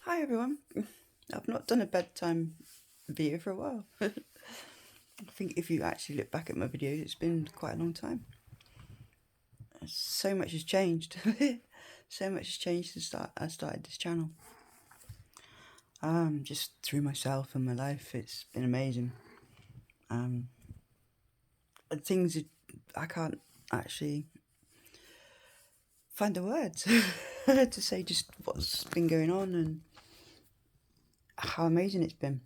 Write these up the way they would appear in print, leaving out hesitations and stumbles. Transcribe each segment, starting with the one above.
Hi everyone. I've not done a bedtime video for a while. I think if you actually look back at my videos, it's been quite a long time. So much has changed. So much has changed since I started this channel. Just through myself and my life, it's been amazing. And things I can't actually find the words to say just what's been going on and how amazing it's been.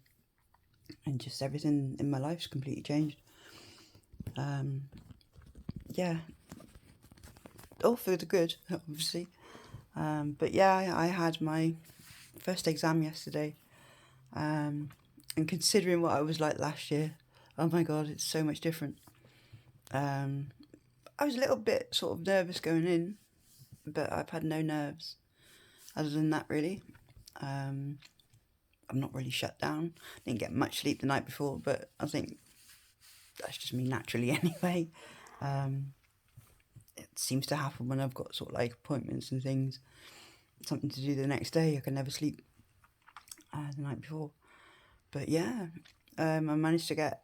And just everything in my life's completely changed. Yeah, all for the good, obviously. But yeah, I had my first exam yesterday. And considering what I was like last year, oh my god, it's so much different. I was a little bit sort of nervous going in, but I've had no nerves other than that, really. I'm not really shut down. Didn't get much sleep the night before, but I think that's just me naturally anyway. It seems to happen when I've got sort of like appointments and things, something to do the next day. I can never sleep the night before. But yeah, I managed to get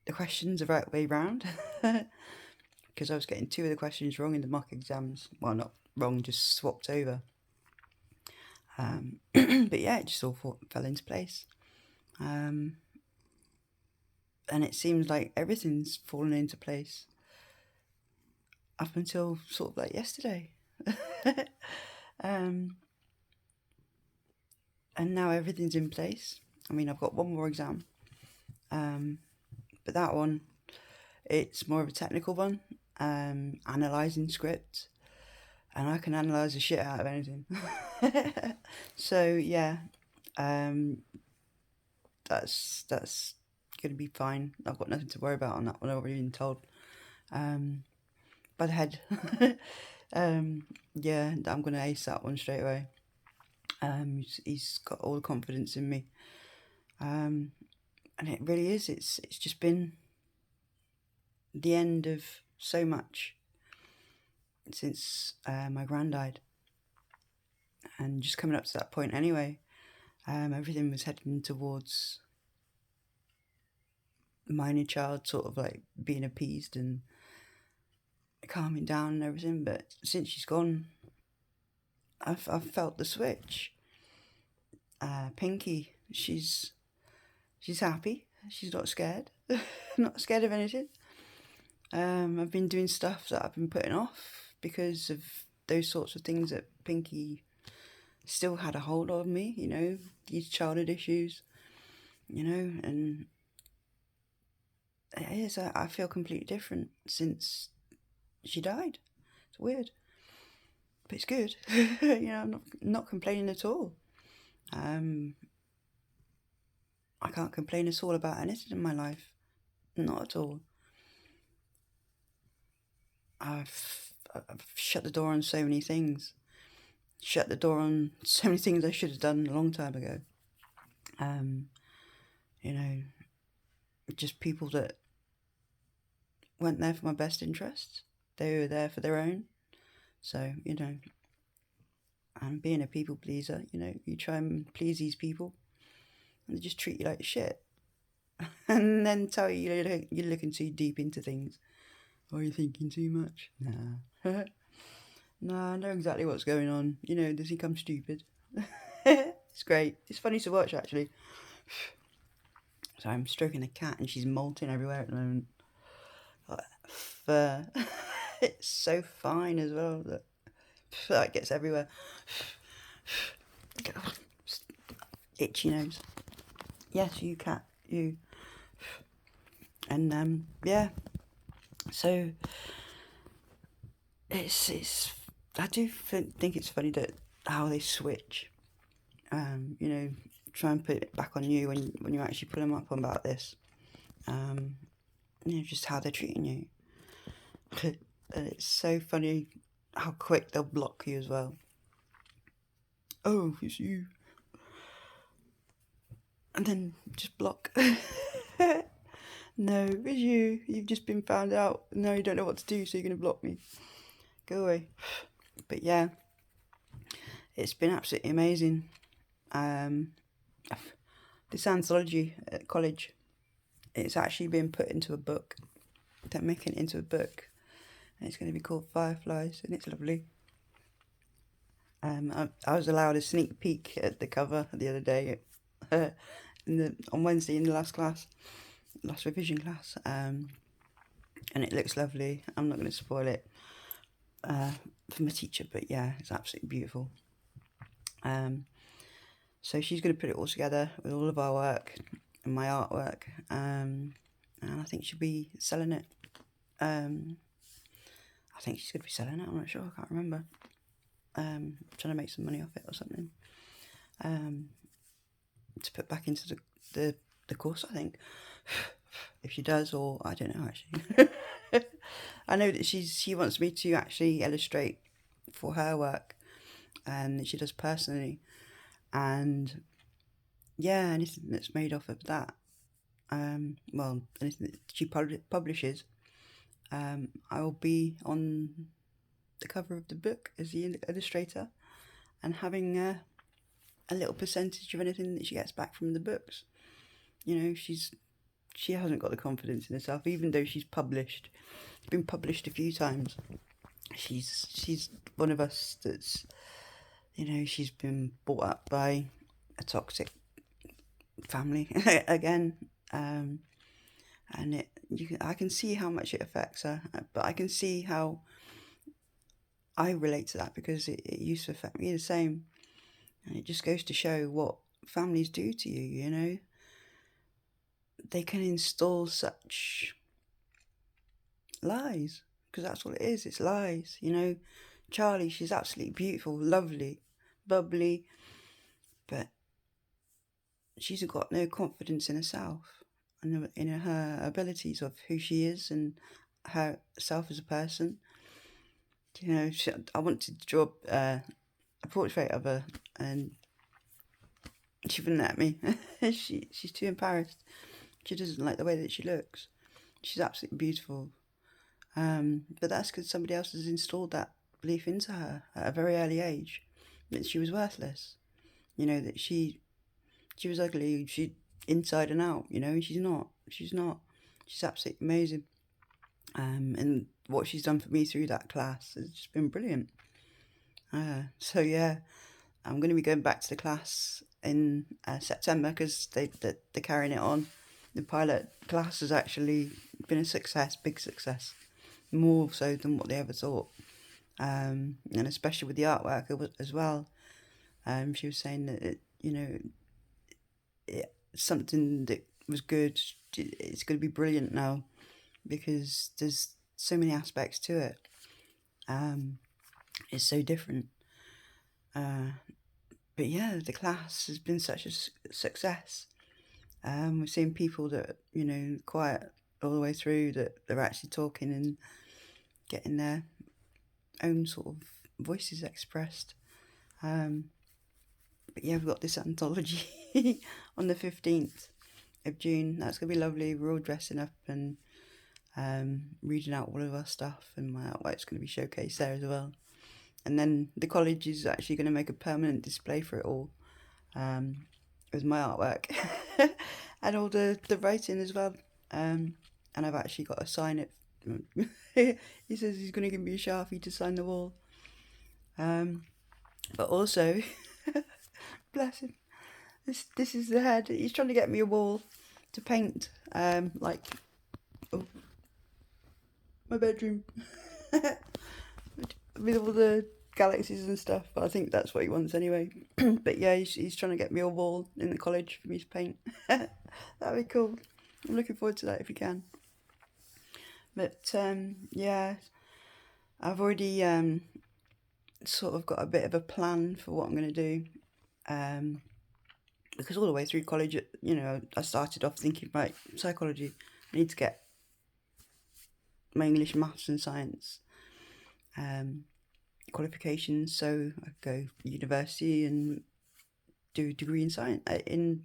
the questions the right way round because I was getting two of the questions wrong in the mock exams. Well, not wrong, just swapped over. But yeah, it just all fell into place. And it seems like everything's fallen into place up until sort of like yesterday. And now everything's in place. I mean, I've got one more exam, but that one, it's more of a technical one, analysing scripts, and I can analyse the shit out of anything. So yeah, that's gonna be fine. I've got nothing to worry about on that one. I've already been told by the head. Yeah, I'm gonna ace that one straight away. He's got all the confidence in me, and it really is. It's just been the end of so much since my gran died, and just coming up to that point anyway. Everything was heading towards my new child sort of like being appeased and calming down and everything, but since she's gone, I've felt the switch. Pinky, she's happy. She's not scared. Not scared of anything. I've been doing stuff that I've been putting off because of those sorts of things that Pinky still had a hold of me, you know, these childhood issues, you know, and it is, I feel completely different since she died. It's weird, but it's good. You know, I'm not complaining at all. I can't complain at all about anything in my life, not at all. I've shut the door on so many things. Shut the door on so many things I should have done a long time ago. You know, just people that weren't there for my best interests. They were there for their own. So, you know, and being a people pleaser, you know, you try and please these people and they just treat you like shit. And then tell you you're looking too deep into things. Or you're thinking too much. Nah. Nah, I know exactly what's going on. You know, they think I'm stupid. It's great. It's funny to watch, actually. So I'm stroking the cat and she's molting everywhere at the moment. Fur. It's so fine as well that it gets everywhere. Itchy nose. Yes, you cat, you. And yeah. So it's. I do think it's funny that how they switch. You know, try and put it back on you when you actually put them up about this. You know, just how they're treating you. And it's so funny how quick they'll block you as well. Oh, it's you. And then just block. No, it's you. You've just been found out. No, you don't know what to do, so you're going to block me. Go away. But yeah, it's been absolutely amazing. Um, this anthology at college, it's actually been put into a book. They're making it into a book, and it's going to be called Fireflies, and it's lovely. I was allowed a sneak peek at the cover the other day, on Wednesday in the last revision class, and it looks lovely. I'm not going to spoil it for my teacher, but yeah, it's absolutely beautiful. So she's going to put it all together with all of our work and my artwork, and I think she'll be selling it. I think she's going to be selling it. I'm not sure. I can't remember. Trying to make some money off it or something. To put back into the course, I think. If she does, or I don't know actually. I know that she wants me to actually illustrate for her work, and that she does personally, and yeah, anything that's made off of that. Well, anything that she publishes, I will be on the cover of the book as the illustrator, and having a little percentage of anything that she gets back from the books. You know, she hasn't got the confidence in herself, even though she's been published a few times. She's one of us that's, you know, she's been brought up by a toxic family again, and I can see how much it affects her, but I can see how I relate to that, because it used to affect me the same, and it just goes to show what families do to you. You know, they can install such lies, because that's what it is. It's lies. You know, Charlie, she's absolutely beautiful, lovely, bubbly, but she's got no confidence in herself and in her abilities of who she is and herself as a person. You know, I wanted to draw a portrait of her, and she wouldn't let me. She's too embarrassed. She doesn't like the way that she looks. She's absolutely beautiful. But that's because somebody else has installed that belief into her at a very early age, that she was worthless. You know, that she was ugly. She inside and out. You know, and she's not. She's not. She's absolutely amazing. And what she's done for me through that class has just been brilliant. So yeah, I'm going to be going back to the class in September, because they're carrying it on. The pilot class has actually been a success, big success, more so than what they ever thought. And especially with the artwork as well. She was saying that something that was good, it's going to be brilliant now, because there's so many aspects to it. It's so different. But yeah, the class has been such a success. We've seen people that, you know, quiet all the way through, that they're actually talking and getting their own sort of voices expressed. But yeah, we've got this anthology on the 15th of June. That's going to be lovely. We're all dressing up and reading out all of our stuff, and my artwork's going to be showcased there as well. And then the college is actually going to make a permanent display for it all, with my artwork and all the writing as well. And I've actually got to sign it. He says he's going to give me a Sharpie to sign the wall. But also, bless him, this is the head. He's trying to get me a wall to paint, like my bedroom, with all the galaxies and stuff. But I think that's what he wants anyway. But yeah, he's trying to get me a wall in the college for me to paint. That'd be cool. I'm looking forward to that if he can. But yeah, I've already sort of got a bit of a plan for what I'm going to do. Because all the way through college, you know, I started off thinking, right, psychology, I need to get my English, maths and science qualifications, so I go to university and do a degree in science, in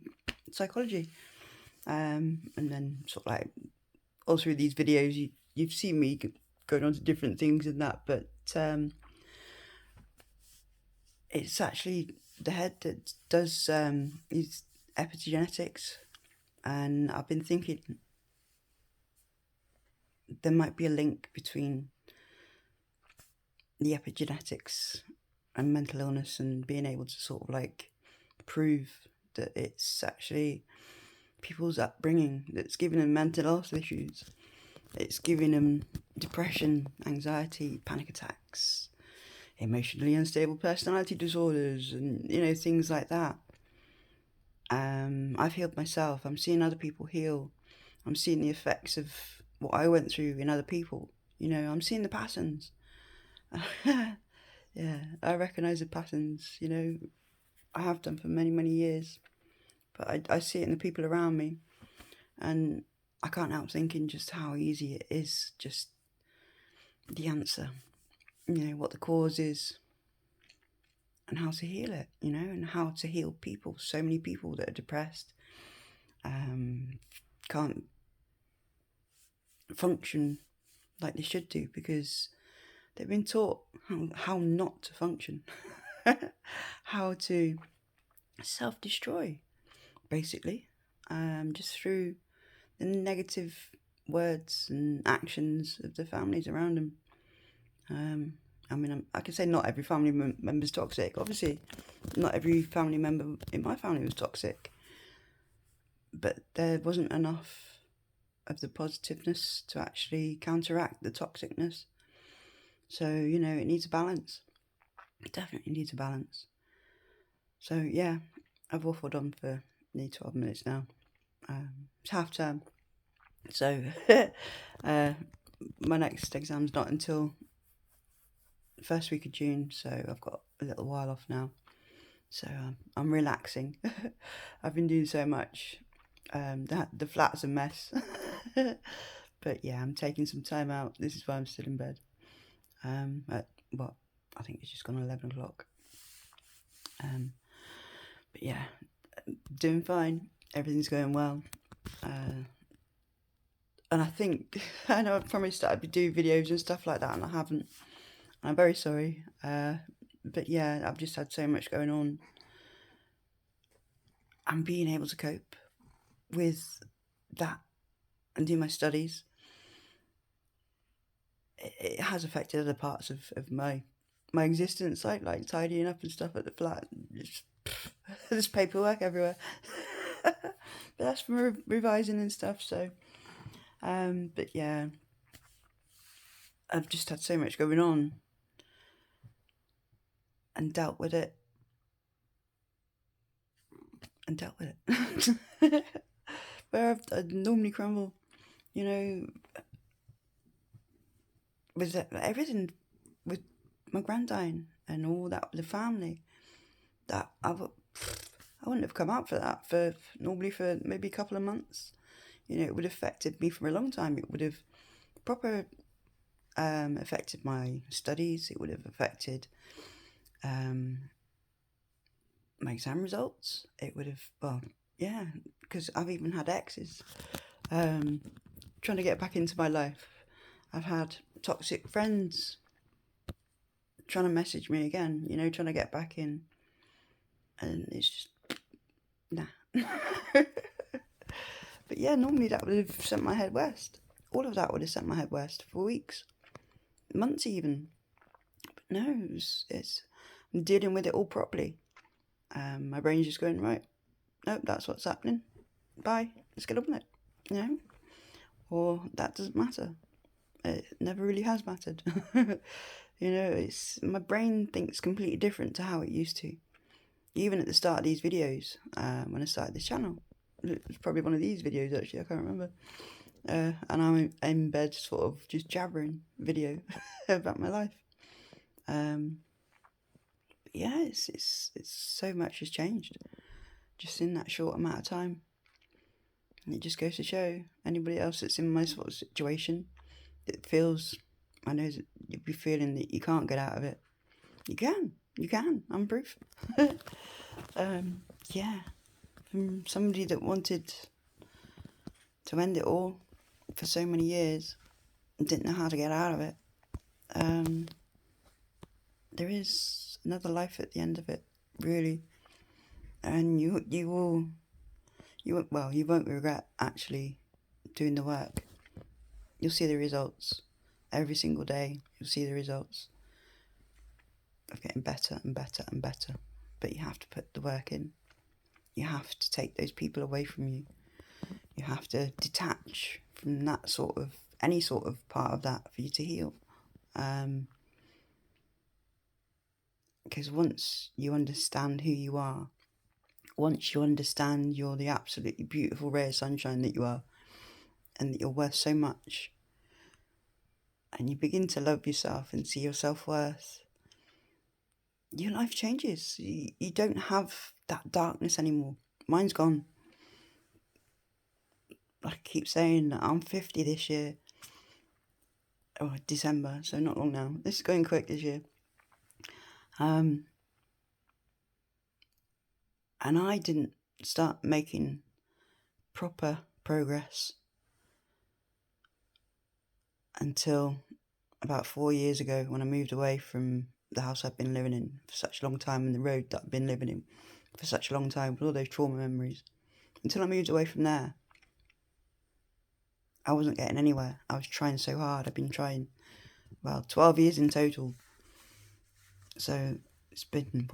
psychology. And then sort of like all through these videos, you've seen me going on to different things and that, but it's actually the head that does is epigenetics, and I've been thinking there might be a link between the epigenetics and mental illness and being able to sort of like prove that it's actually people's upbringing that's giving them mental health issues. It's giving them depression, anxiety, panic attacks, emotionally unstable personality disorders, and things like that. I've healed myself. I'm seeing other people heal. I'm seeing the effects of what I went through in other people. I'm seeing the patterns. Yeah, I recognise the patterns. I have done for many, many years, but I see it in the people around me, and I can't help thinking just how easy it is, just the answer, what the cause is, and how to heal it, and how to heal people. So many people that are depressed can't function like they should do because they've been taught how not to function, how to self-destroy, basically, just through the negative words and actions of the families around them. I can say not every family member's toxic. Obviously, not every family member in my family was toxic, but there wasn't enough of the positiveness to actually counteract the toxicness. So, it needs a balance. It definitely needs a balance. So, yeah, I've waffled on for nearly 12 minutes now. It's half term. So, my next exam's not until the first week of June, so I've got a little while off now. So, I'm relaxing. I've been doing so much. The flat's a mess. But yeah, I'm taking some time out. This is why I'm still in bed. I think it's just gone 11 o'clock. But yeah, doing fine. Everything's going well. And I think, I know I promised that I'd do videos and stuff like that, and I haven't. And I'm very sorry. But yeah, I've just had so much going on. And being able to cope with that and do my studies, it has affected other parts of my existence, like tidying up and stuff at the flat. There's paperwork everywhere. But that's from revising and stuff, so but yeah, I've just had so much going on and dealt with it where I'd normally crumble, with everything, with my granddad and all that, the family, that I wouldn't have come out for that for maybe a couple of months. It would have affected me for a long time. It would have proper affected my studies. It would have affected my exam results. It would have, because I've even had exes trying to get back into my life. I've had toxic friends trying to message me again, trying to get back in. And it's just, nah. But yeah, normally that would have sent my head west. All of that would have sent my head west for weeks, months even. But no, I'm dealing with it all properly. My brain's just going, right, nope, that's what's happening. Bye, let's get on with it, Or that doesn't matter. It never really has mattered. It's my brain thinks completely different to how it used to. Even at the start of these videos, when I started this channel, it was probably one of these videos actually, I can't remember. And I'm in bed sort of just jabbering video about my life. Yeah, it's so much has changed just in that short amount of time. And it just goes to show anybody else that's in my sort of situation that feels, I know that you'd be feeling that you can't get out of it. You can, I'm proof. Yeah, from somebody that wanted to end it all for so many years and didn't know how to get out of it. There is another life at the end of it, really. And you won't regret actually doing the work. You'll see the results every single day. You'll see the results of getting better and better and better. But you have to put the work in. You have to take those people away from you. You have to detach from that sort of, any sort of part of that for you to heal. Because once you understand who you are, once you understand you're the absolutely beautiful ray of sunshine that you are, and that you're worth so much, and you begin to love yourself and see your self-worth, your life changes. You don't have that darkness anymore. Mine's gone. Like I keep saying, I'm 50 this year. Oh, December, so not long now. This is going quick this year. And I didn't start making proper progress until about 4 years ago, when I moved away from the house I've been living in for such a long time and the road that I've been living in for such a long time with all those trauma memories. Until I moved away from there, I wasn't getting anywhere. I was trying so hard. I've been trying, 12 years in total. So it's been,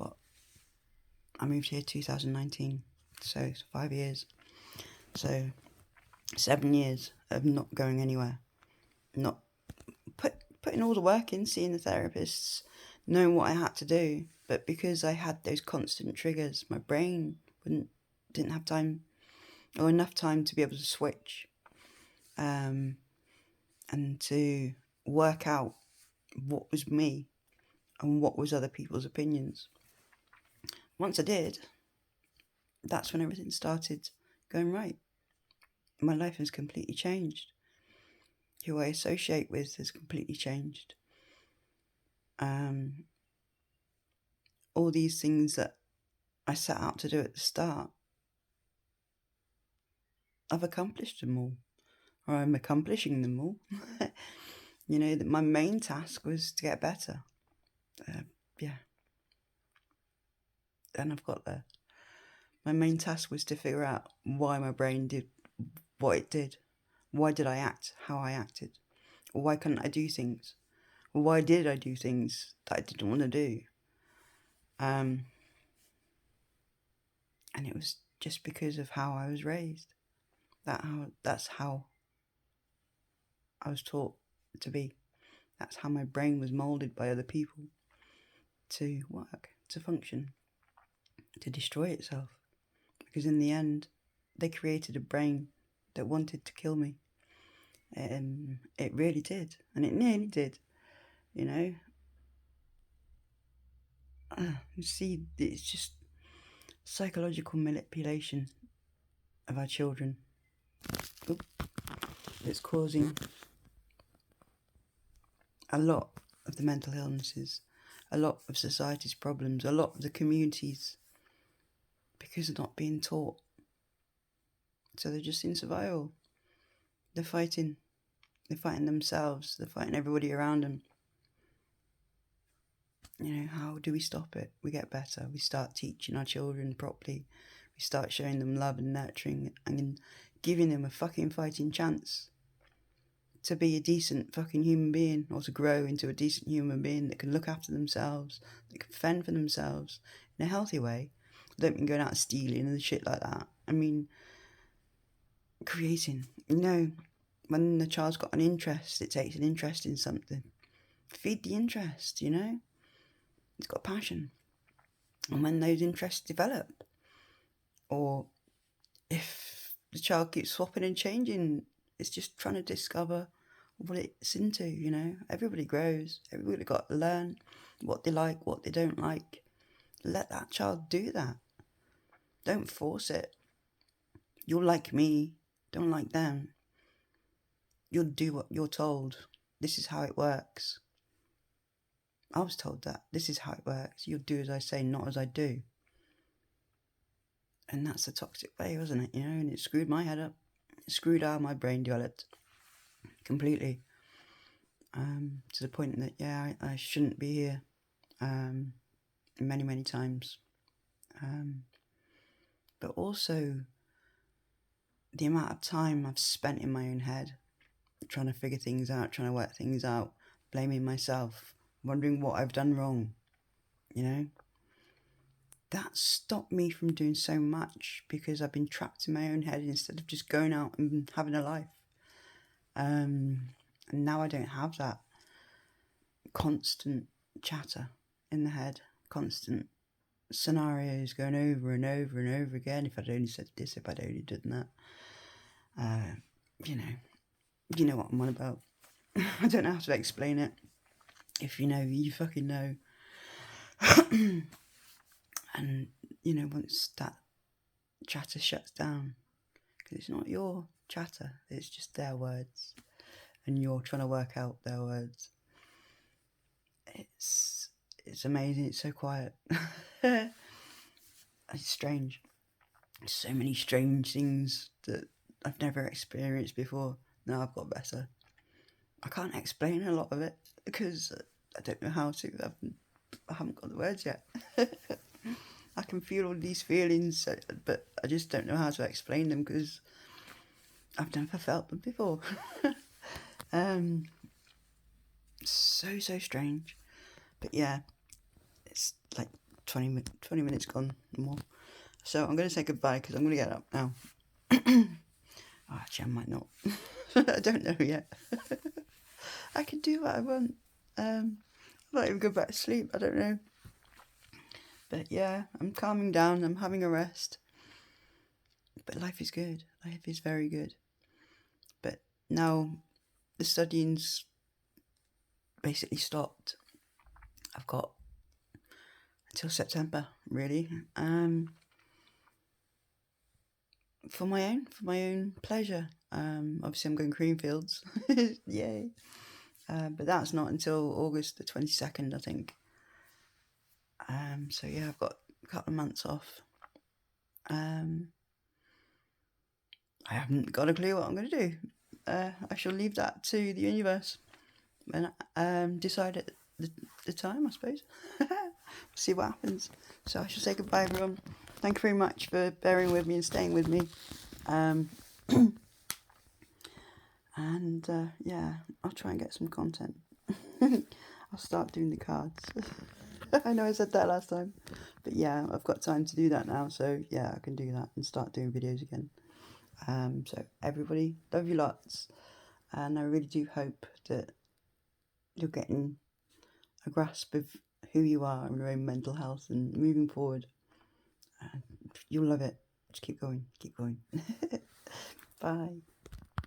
I moved here 2019, so it's 5 years. So 7 years of not going anywhere, not putting all the work in, seeing the therapists, knowing what I had to do. But because I had those constant triggers, my brain didn't have time or enough time to be able to switch and to work out what was me and what was other people's opinions. Once I did, that's when everything started going right. My life has completely changed. Who I associate with has completely changed. All these things that I set out to do at the start, I've accomplished them all, or I'm accomplishing them all. You know, that my main task was to get better. And I've got there. My main task was to figure out why my brain did what it did. Why did I act how I acted? Or why couldn't I do things? Or why did I do things that I didn't want to do? And it was just because of how I was raised. That's how I was taught to be. That's how my brain was molded by other people to work, to function, to destroy itself. Because in the end, they created a brain that wanted to kill me. It really did, and it nearly did, you know. You see, it's just psychological manipulation of our children. It's causing a lot of the mental illnesses, a lot of society's problems, a lot of the communities, because they're not being taught. So they're just in survival. They're fighting themselves, they're fighting everybody around them. You know, how do we stop it? We get better. We start teaching our children properly. We start showing them love and nurturing and giving them a fucking fighting chance to be a decent fucking human being, or to grow into a decent human being that can look after themselves, that can fend for themselves in a healthy way. I don't mean going out stealing and shit like that. I mean creating. You know, when the child's got an interest, it takes an interest in something. Feed the interest, you know? It's got passion. And when those interests develop, or if the child keeps swapping and changing, it's just trying to discover what it's into, you know. Everybody grows. Everybody got to learn what they like, what they don't like. Let that child do that. Don't force it. You'll like me, don't like them. You'll do what you're told. This is how it works. I was told that. This is how it works. You'll do as I say, not as I do. And that's the toxic way, wasn't it? You know, and it screwed my head up. It screwed how my brain developed completely. To the point that, I shouldn't be here. many, many times. But also the amount of time I've spent in my own head, trying to figure things out, trying to work things out, blaming myself, wondering what I've done wrong, you know? That stopped me from doing so much because I've been trapped in my own head instead of just going out and having a life. And now I don't have that constant chatter in the head, constant scenarios going over and over and over again. If I'd only said this, if I'd only done that. You know what I'm on about. I don't know how to explain it. If you know, you fucking know. And, once that chatter shuts down, because it's not your chatter, it's just their words, and you're trying to work out their words. It's amazing. It's so quiet. It's strange. So many strange things that I've never experienced before. Now I've got better. I can't explain a lot of it because I don't know how to. I haven't got the words yet. I can feel all these feelings, but I just don't know how to explain them because I've never felt them before. So strange. But yeah, it's like 20 minutes gone or more. So I'm going to say goodbye because I'm going to get up now. Oh, actually, I might not. I don't know yet. I can do what I want. I might even go back to sleep. I don't know. But yeah, I'm calming down. I'm having a rest. But life is good. Life is very good. But now the studying's basically stopped. I've got until September, really. For my own pleasure. Obviously I'm going Creamfields. Yay. But that's not until August the 22nd, I think. So yeah, I've got a couple of months off. I haven't got a clue what I'm going to do. I shall leave that to the universe and decide at the time, I suppose. See what happens. So I shall say goodbye, everyone. Thank you very much for bearing with me and staying with me. And yeah, I'll try and get some content. I'll start doing the cards. I know I said that last time, but yeah, I've got time to do that now, so yeah, I can do that and start doing videos again. So everybody, love you lots, and I really do hope that you're getting a grasp of who you are and your own mental health and moving forward. You'll love it. Just keep going. Bye.